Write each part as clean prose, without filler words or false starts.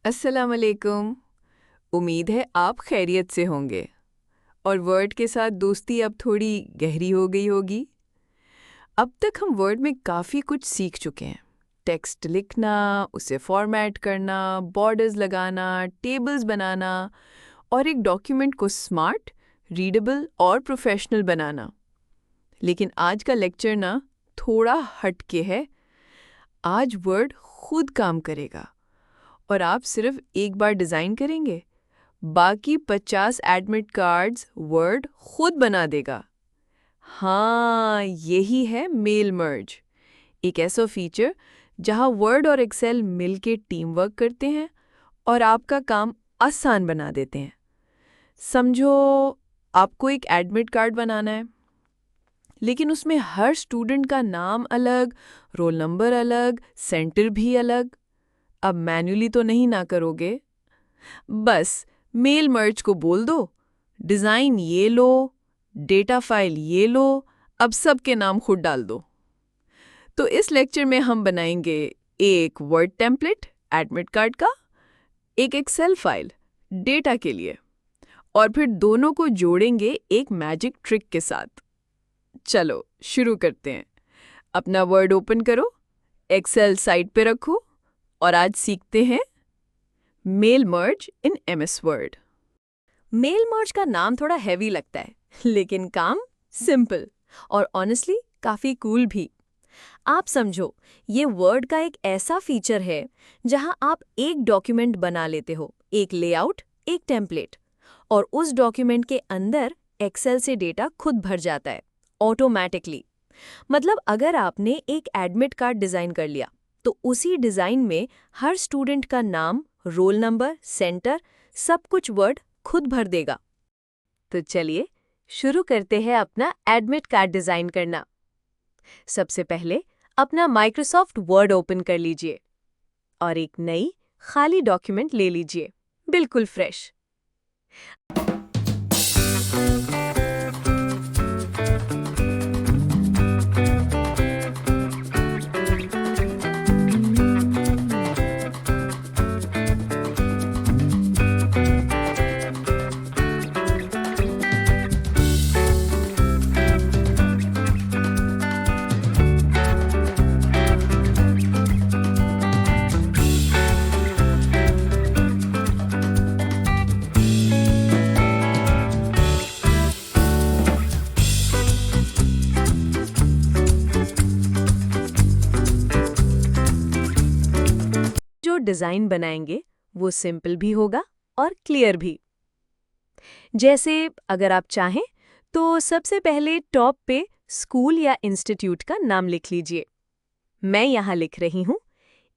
अस्सलाम वालेकुम। उम्मीद है आप खैरियत से होंगे और वर्ड के साथ दोस्ती अब थोड़ी गहरी हो गई होगी। अब तक हम वर्ड में काफ़ी कुछ सीख चुके हैं। टेक्स्ट लिखना, उसे फॉर्मेट करना, बॉर्डर्स लगाना, टेबल्स बनाना और एक डॉक्यूमेंट को स्मार्ट, रीडेबल और प्रोफेशनल बनाना। लेकिन आज का लेक्चर ना थोड़ा हटके है। आज वर्ड खुद काम करेगा और आप सिर्फ एक बार डिज़ाइन करेंगे, बाकी 50 एडमिट कार्ड्स वर्ड खुद बना देगा। हाँ, यही है मेल मर्ज, एक ऐसा फीचर जहाँ वर्ड और एक्सेल मिलके टीम वर्क करते हैं और आपका काम आसान बना देते हैं। समझो आपको एक एडमिट कार्ड बनाना है, लेकिन उसमें हर स्टूडेंट का नाम अलग, रोल नंबर अलग, सेंटर भी अलग। अब मैन्युअली तो नहीं ना करोगे। बस मेल मर्ज को बोल दो, डिज़ाइन ये लो, डेटा फाइल ये लो, अब सबके नाम खुद डाल दो। तो इस लेक्चर में हम बनाएंगे एक वर्ड टेम्पलेट एडमिट कार्ड का, एक एक्सेल फाइल डेटा के लिए, और फिर दोनों को जोड़ेंगे एक मैजिक ट्रिक के साथ। चलो शुरू करते हैं। अपना वर्ड ओपन करो, एक्सेल साइड पे रखो और आज सीखते हैं mail merge in MS Word. Mail merge का नाम थोड़ा हैवी लगता है, लेकिन काम सिंपल और ऑनेस्टली काफी कूल भी। आप समझो, ये वर्ड का एक ऐसा फीचर है जहां आप एक डॉक्यूमेंट बना लेते हो, एक लेआउट, एक टेम्पलेट, और उस डॉक्यूमेंट के अंदर एक्सेल से डेटा खुद भर जाता है ऑटोमेटिकली। मतलब अगर आपने एक एडमिट कार्ड डिजाइन कर लिया तो उसी डिजाइन में हर स्टूडेंट का नाम, रोल नंबर, सेंटर, सब कुछ वर्ड खुद भर देगा। तो चलिए शुरू करते हैं अपना एडमिट कार्ड डिजाइन करना। सबसे पहले अपना माइक्रोसॉफ्ट वर्ड ओपन कर लीजिए और एक नई खाली डॉक्यूमेंट ले लीजिए, बिल्कुल फ्रेश। जो डिजाइन बनाएंगे वो सिंपल भी होगा और क्लियर भी। जैसे अगर आप चाहें तो सबसे पहले टॉप पे स्कूल या इंस्टीट्यूट का नाम लिख लीजिए। मैं यहाँ लिख रही हूँ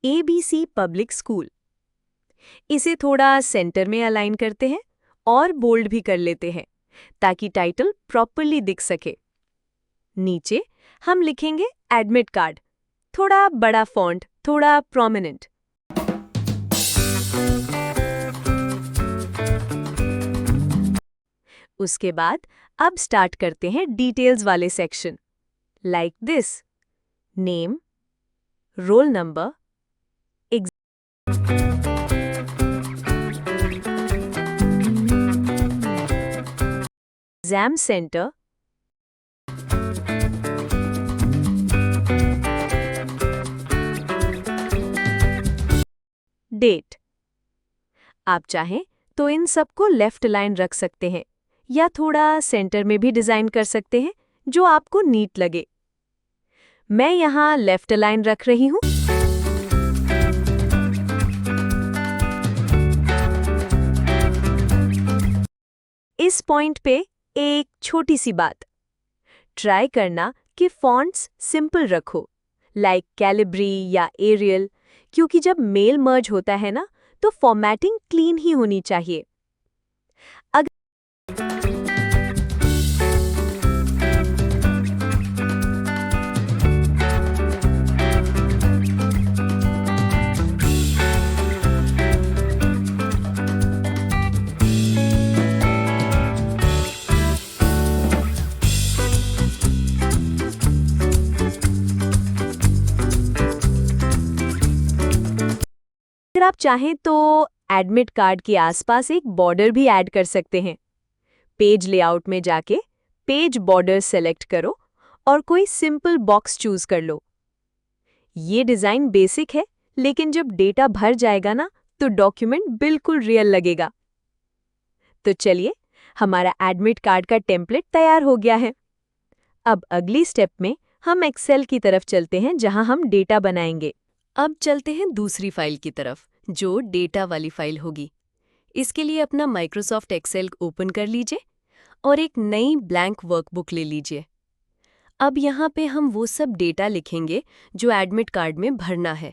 ABC पब्लिक स्कूल। इसे थोड़ा सेंटर में अलाइन करते हैं और बोल्ड भी कर लेते हैं ताकि टाइटल प्रॉपरली दिख सके। नीचे हम लिखेंगे एडमिट कार्ड, थोड़ा बड़ा फॉन्ट, थोड़ा प्रोमिनेंट। उसके बाद अब स्टार्ट करते हैं डिटेल्स वाले section, like this: name, roll number, exam centre, date. आप चाहें तो इन सबको लेफ्ट लाइन रख सकते हैं या थोड़ा सेंटर में भी डिजाइन कर सकते हैं, जो आपको नीट लगे। मैं यहाँ लेफ्ट लाइन रख रही हूँ। इस पॉइंट पे एक छोटी सी बात, ट्राई करना कि फॉन्ट्स सिंपल रखो, लाइक कैलिब्री या एरियल, क्योंकि जब मेल मर्ज होता है ना तो फॉर्मेटिंग क्लीन ही होनी चाहिए। अगर आप चाहें तो एडमिट कार्ड के आसपास एक बॉर्डर भी ऐड कर सकते हैं। पेज लेआउट में जाके पेज बॉर्डर सेलेक्ट करो और कोई सिंपल बॉक्स चूज कर लो। ये डिज़ाइन बेसिक है, लेकिन जब डेटा भर जाएगा ना, तो डॉक्यूमेंट बिल्कुल रियल लगेगा। तो चलिए, हमारा एडमिट कार्ड का टेम्पलेट तैयार हो गया है। अब अगली स्टेप में हम एक्सेल की तरफ चलते हैं, जहां हम डेटा बनाएंगे। अब चलते हैं दूसरी फाइल की तरफ, जो डेटा वाली फाइल होगी। इसके लिए अपना माइक्रोसॉफ्ट एक्सेल ओपन कर लीजिए और एक नई ब्लैंक वर्कबुक ले लीजिए। अब यहाँ पे हम वो सब डेटा लिखेंगे जो एडमिट कार्ड में भरना है।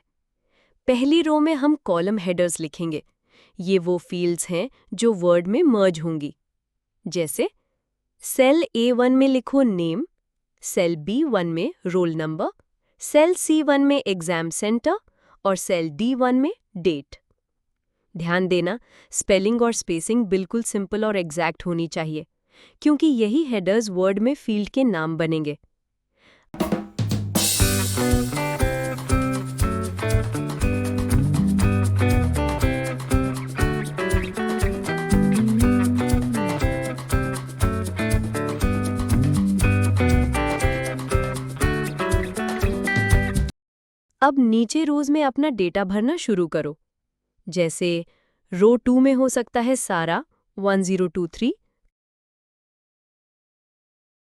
पहली रो में हम कॉलम हेडर्स लिखेंगे। ये वो फील्ड्स हैं जो वर्ड में मर्ज होंगी। जैसे सेल A1 में लिखो नेम, सेल B1 में रोल नंबर, सेल C1 में एग्जाम सेंटर और सेल D1 में डेट। ध्यान देना, स्पेलिंग और स्पेसिंग बिल्कुल सिंपल और एग्जैक्ट होनी चाहिए, क्योंकि यही हेडर्स वर्ड में फील्ड के नाम बनेंगे। अब नीचे रोज में अपना डेटा भरना शुरू करो। जैसे रो 2 में हो सकता है सारा 1023,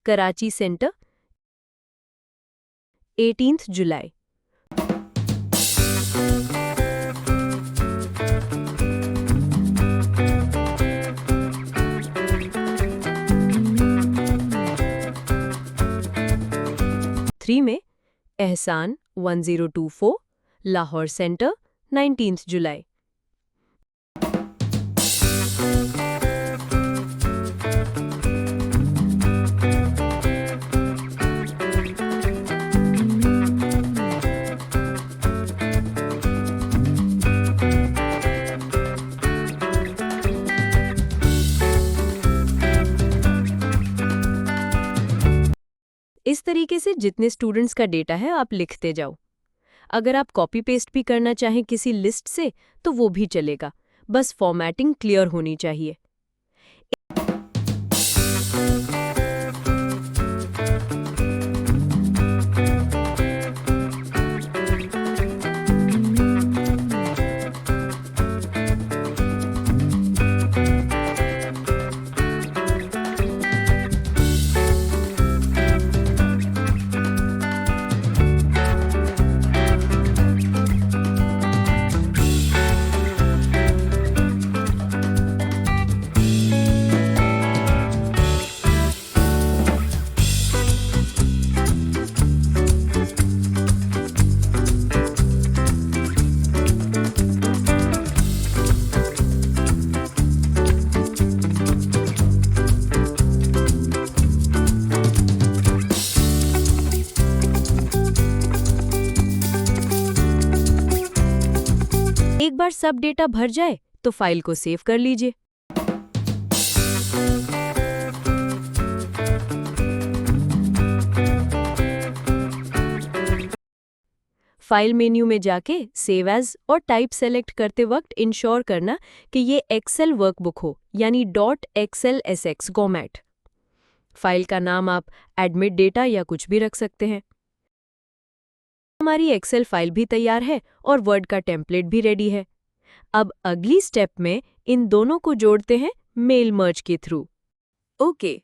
कराची सेंटर 18 जुलाई। थ्री में एहसान 1024, लाहौर सेंटर 19 जुलाई। इस तरीके से जितने स्टूडेंट्स का डेटा है आप लिखते जाओ। अगर आप कॉपी पेस्ट भी करना चाहें किसी लिस्ट से तो वो भी चलेगा, बस फॉर्मेटिंग क्लियर होनी चाहिए। एक बार सब डेटा भर जाए तो फाइल को सेव कर लीजिए। फाइल मेन्यू में जाके सेव एज और टाइप सेलेक्ट करते वक्त इंश्योर करना कि ये एक्सेल वर्कबुक हो, यानी .xlsx फॉर्मेट। फाइल का नाम आप एडमिट डेटा या कुछ भी रख सकते हैं। हमारी एक्सेल फाइल भी तैयार है और वर्ड का टेम्पलेट भी रेडी है। अब अगली स्टेप में इन दोनों को जोड़ते हैं मेल मर्ज के थ्रू। ओके,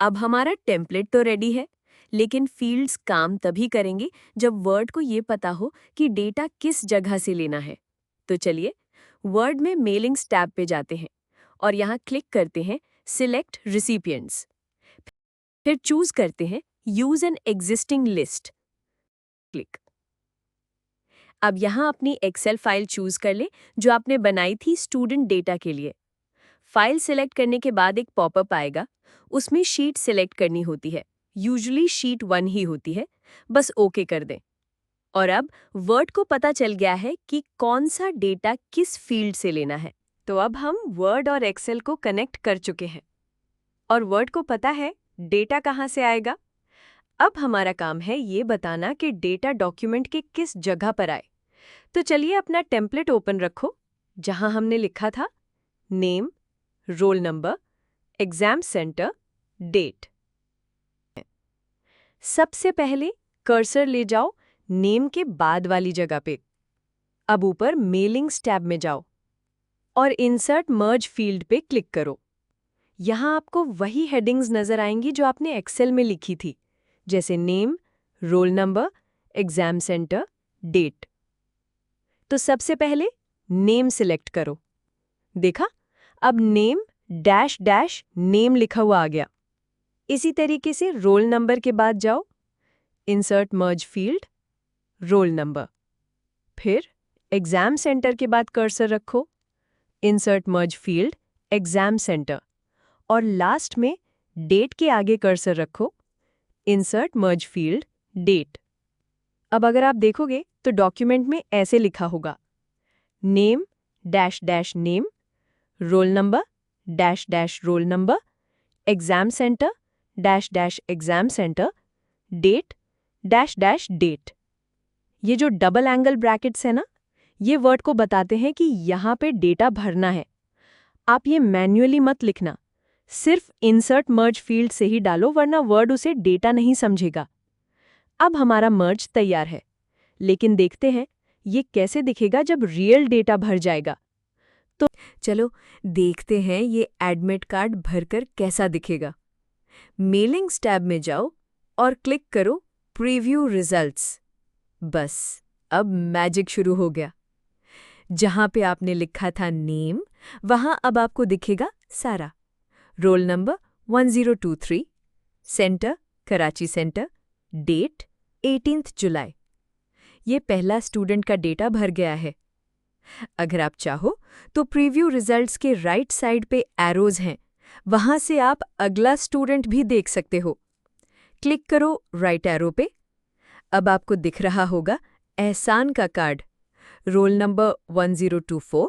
अब हमारा टेम्पलेट तो रेडी है, लेकिन फील्ड्स काम तभी करेंगे जब वर्ड को ये पता हो कि डेटा किस जगह से लेना है। तो चलिए वर्ड में मेलिंग्स टैब पे जाते हैं और यहाँ क्लिक करते हैं सिलेक्ट रिसिपिएंट्स। फिर चूज करते हैं use an existing list. Click. अब यहाँ अपनी एक्सेल फाइल चूज कर ले जो आपने बनाई थी स्टूडेंट डेटा के लिए। फाइल सिलेक्ट करने के बाद एक पॉपअप आएगा, उसमें शीट सिलेक्ट करनी होती है। यूजुअली शीट 1 ही होती है, बस ओके कर दें। और अब वर्ड को पता चल गया है कि कौन सा डेटा किस फील्ड से लेना है। तो अब हम वर्ड और एक्सेल को कनेक्ट कर चुके हैं और वर्ड को पता है डेटा कहाँ से आएगा। अब हमारा काम है ये बताना कि डेटा डॉक्यूमेंट के किस जगह पर आए। तो चलिए अपना टेम्पलेट ओपन रखो। जहां हमने लिखा था name, roll number, exam centre, date. सबसे पहले कर्सर ले जाओ नेम के बाद वाली जगह पे। अब ऊपर मेलिंग्स टैब में जाओ और इंसर्ट मर्ज फील्ड पे क्लिक करो। यहाँ आपको वही हेडिंग्स नजर आएंगी जो आपने एक्सेल में लिखी थी, जैसे name, roll number, exam centre, date. तो सबसे पहले नेम सिलेक्ट करो। देखा, अब नेम डैश डैश नेम लिखा हुआ आ गया। इसी तरीके से रोल नंबर के बाद जाओ, इंसर्ट मर्ज फील्ड, रोल नंबर। फिर एग्जाम सेंटर के बाद कर्सर रखो, इंसर्ट मर्ज फील्ड, एग्जाम सेंटर। और लास्ट में डेट के आगे कर्सर रखो, इंसर्ट मर्ज फील्ड, डेट। अब अगर आप देखोगे तो डॉक्यूमेंट में ऐसे लिखा होगा, name dash dash name, roll number dash dash roll number, exam centre dash dash exam centre, date dash dash date. ये जो डबल एंगल ब्रैकेट्स है ना, ये वर्ड को बताते हैं कि यहाँ पे डेटा भरना है। आप ये मैन्युअली मत लिखना, सिर्फ इंसर्ट मर्ज फील्ड से ही डालो, वरना वर्ड उसे डेटा नहीं समझेगा। अब हमारा मर्ज तैयार है, लेकिन देखते हैं ये कैसे दिखेगा जब रियल डेटा भर जाएगा। तो चलो देखते हैं ये एडमिट कार्ड भरकर कैसा दिखेगा। मेलिंग्स टैब में जाओ और क्लिक करो प्रीव्यू रिजल्ट्स। बस अब मैजिक शुरू हो गया। जहां पे आपने लिखा था नेम, वहां अब आपको दिखेगा सारा। Roll number 1023, centre Karachi centre, date 18 जुलाई। ये पहला स्टूडेंट का डेटा भर गया है। अगर आप चाहो तो प्रीव्यू रिजल्ट्स के राइट साइड पे एरोज हैं, वहां से आप अगला स्टूडेंट भी देख सकते हो। क्लिक करो राइट एरो पे। अब आपको दिख रहा होगा एहसान का card, roll number 1024,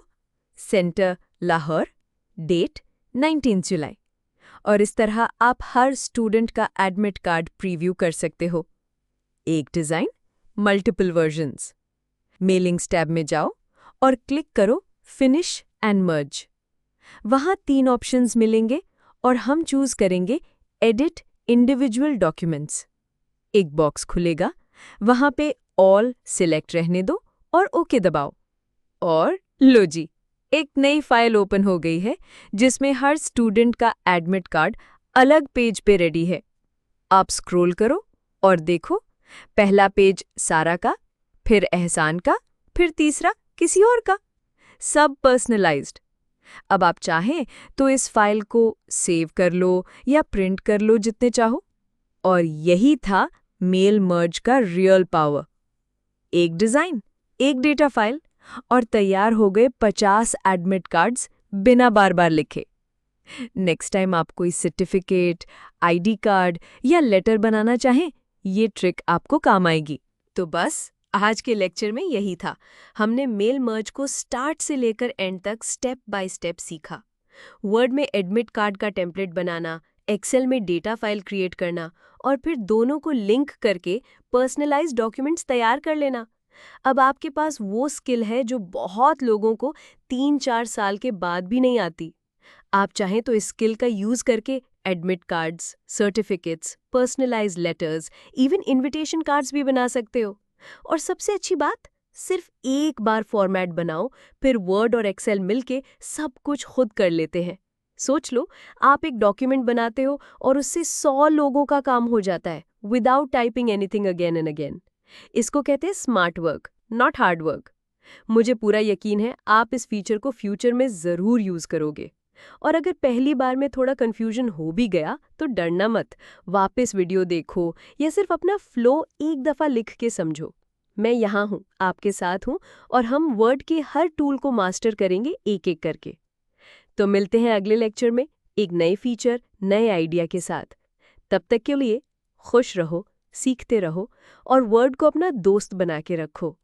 centre Lahore, date 19 जुलाई। और इस तरह आप हर स्टूडेंट का एडमिट कार्ड प्रीव्यू कर सकते हो। एक design, multiple versions. Mailings tab में जाओ और क्लिक करो फिनिश एंड मर्ज। वहाँ 3 ऑप्शंस मिलेंगे और हम चूज करेंगे एडिट इंडिविजुअल डॉक्यूमेंट्स। एक बॉक्स खुलेगा, वहाँ पे ऑल सिलेक्ट रहने दो और ओके दबाओ। और लो जी, एक नई फाइल ओपन हो गई है जिसमें हर स्टूडेंट का एडमिट कार्ड अलग पेज पे रेडी है। आप स्क्रॉल करो और देखो, पहला पेज सारा का, फिर एहसान का, फिर तीसरा किसी और का, सब पर्सनलाइज्ड। अब आप चाहें तो इस फाइल को सेव कर लो या प्रिंट कर लो जितने चाहो। और यही था मेल मर्ज का रियल पावर। एक डिज़ाइन, एक डेटा फाइल और तैयार हो गए 50 एडमिट कार्ड्स बिना बार बार लिखे। नेक्स्ट टाइम आप कोई सर्टिफिकेट, आईडी कार्ड या लेटर बनाना चाहें, ये ट्रिक आपको काम आएगी। तो बस आज के लेक्चर में यही था। हमने मेल मर्ज को स्टार्ट से लेकर एंड तक स्टेप बाय स्टेप सीखा। वर्ड में एडमिट कार्ड का टेम्पलेट बनाना, एक्सेल में डेटा फाइल क्रिएट करना और फिर दोनों को लिंक करके पर्सनलाइज्ड डॉक्यूमेंट्स तैयार कर लेना। अब आपके पास वो स्किल है जो बहुत लोगों को 3-4 साल के बाद भी नहीं आती। आप चाहें तो इस स्किल का यूज करके admit cards, certificates, personalised letters, even invitation cards भी बना सकते हो। और सबसे अच्छी बात, सिर्फ एक बार फॉर्मेट बनाओ, फिर वर्ड और एक्सेल मिलके सब कुछ खुद कर लेते हैं। सोच लो, आप एक डॉक्यूमेंट बनाते हो और उससे 100 लोगों का काम हो जाता है without typing anything again and again. इसको कहते हैं smart work, not hard work. मुझे पूरा यकीन है आप इस फीचर को फ्यूचर में ज़रूर यूज़ करोगे। और अगर पहली बार में थोड़ा कन्फ्यूजन हो भी गया तो डरना मत, वापस वीडियो देखो या सिर्फ अपना फ्लो एक दफ़ा लिख के समझो। मैं यहाँ हूँ, आपके साथ हूँ और हम वर्ड के हर टूल को मास्टर करेंगे एक एक करके। तो मिलते हैं अगले लेक्चर में एक नए फीचर, नए आइडिया के साथ। तब तक के लिए खुश रहो, सीखते रहो और वर्ड को अपना दोस्त बना के रखो।